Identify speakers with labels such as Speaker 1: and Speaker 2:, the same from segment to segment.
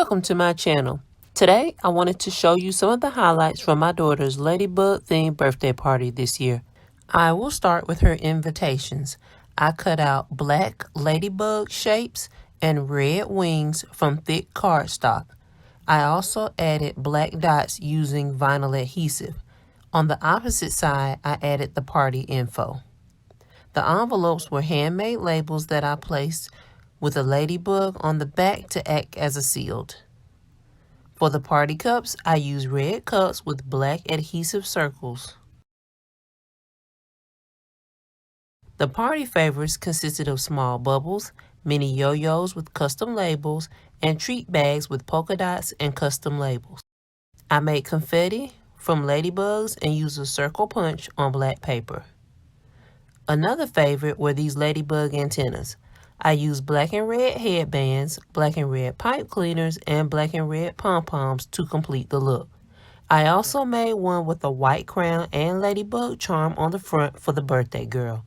Speaker 1: Welcome to my channel. Today, I wanted to show you some of the highlights from my daughter's Ladybug themed birthday party this year. I will start with her invitations. I cut out black ladybug shapes and red wings from thick cardstock. I also added black dots using vinyl adhesive. On the opposite side, I added the party info. The envelopes were handmade labels that I placed with a ladybug on the back to act as a shield. For the party cups, I used red cups with black adhesive circles. The party favorites consisted of small bubbles, mini yo-yos with custom labels, and treat bags with polka dots and custom labels. I made confetti from ladybugs and used a circle punch on black paper. Another favorite were these ladybug antennas. I used black and red headbands, black and red pipe cleaners, and black and red pom-poms to complete the look. I also made one with a white crown and ladybug charm on the front for the birthday girl.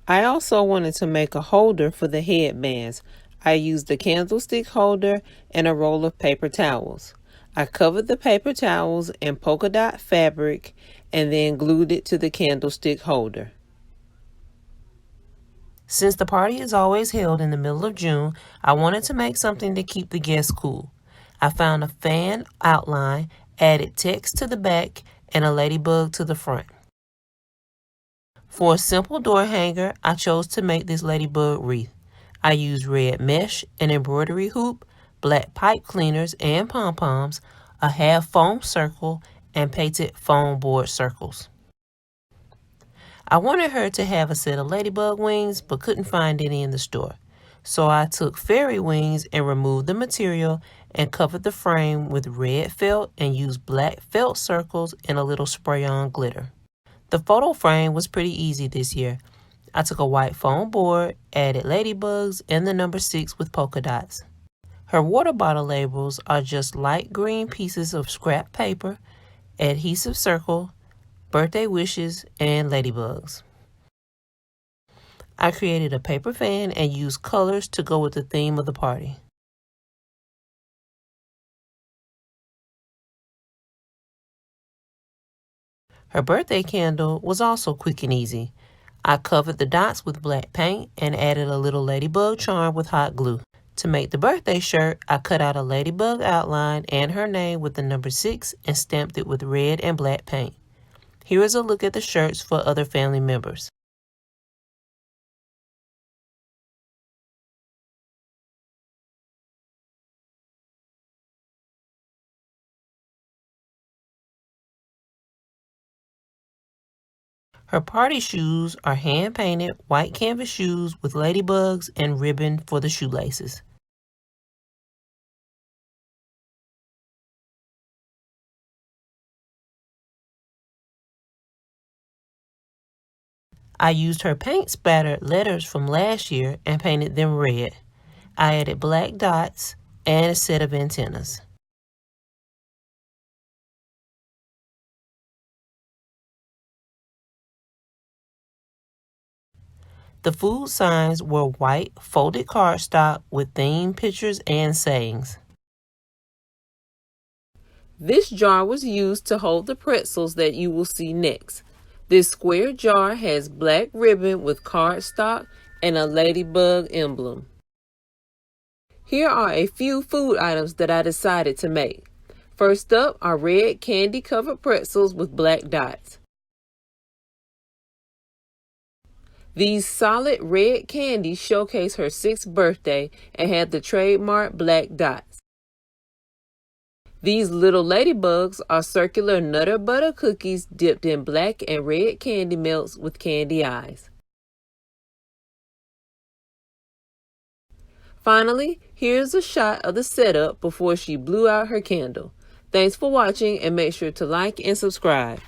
Speaker 1: I also wanted to make a holder for the headbands. I used a candlestick holder and a roll of paper towels. I covered the paper towels in polka dot fabric and then glued it to the candlestick holder. Since the party is always held in the middle of June, I wanted to make something to keep the guests cool. I found a fan outline, added text to the back, and a ladybug to the front. For a simple door hanger, I chose to make this ladybug wreath. I used red mesh, an embroidery hoop, black pipe cleaners and pom-poms, a half foam circle, and painted foam board circles. I wanted her to have a set of ladybug wings, but couldn't find any in the store. So I took fairy wings and removed the material and covered the frame with red felt and used black felt circles and a little spray-on glitter. The photo frame was pretty easy this year. I took a white foam board, added ladybugs, and the number 6 with polka dots. Her water bottle labels are just light green pieces of scrap paper, adhesive circle, birthday wishes, and ladybugs. I created a paper fan and used colors to go with the theme of the party. Her birthday candle was also quick and easy. I covered the dots with black paint and added a little ladybug charm with hot glue. To make the birthday shirt, I cut out a ladybug outline and her name with the number 6 and stamped it with red and black paint. Here is a look at the shirts for other family members. Her party shoes are hand-painted white canvas shoes with ladybugs and ribbon for the shoelaces. I used her paint spattered letters from last year and painted them red. I added black dots and a set of antennas. The food signs were white folded cardstock with themed pictures and sayings. This jar was used to hold the pretzels that you will see next. This square jar has black ribbon with cardstock and a ladybug emblem. Here are a few food items that I decided to make. First up are red candy-covered pretzels with black dots. These solid red candies showcase her 6th birthday and have the trademark black dots. These little ladybugs are circular Nutter Butter cookies dipped in black and red candy melts with candy eyes. Finally, here's a shot of the setup before she blew out her candle. Thanks for watching and make sure to like and subscribe.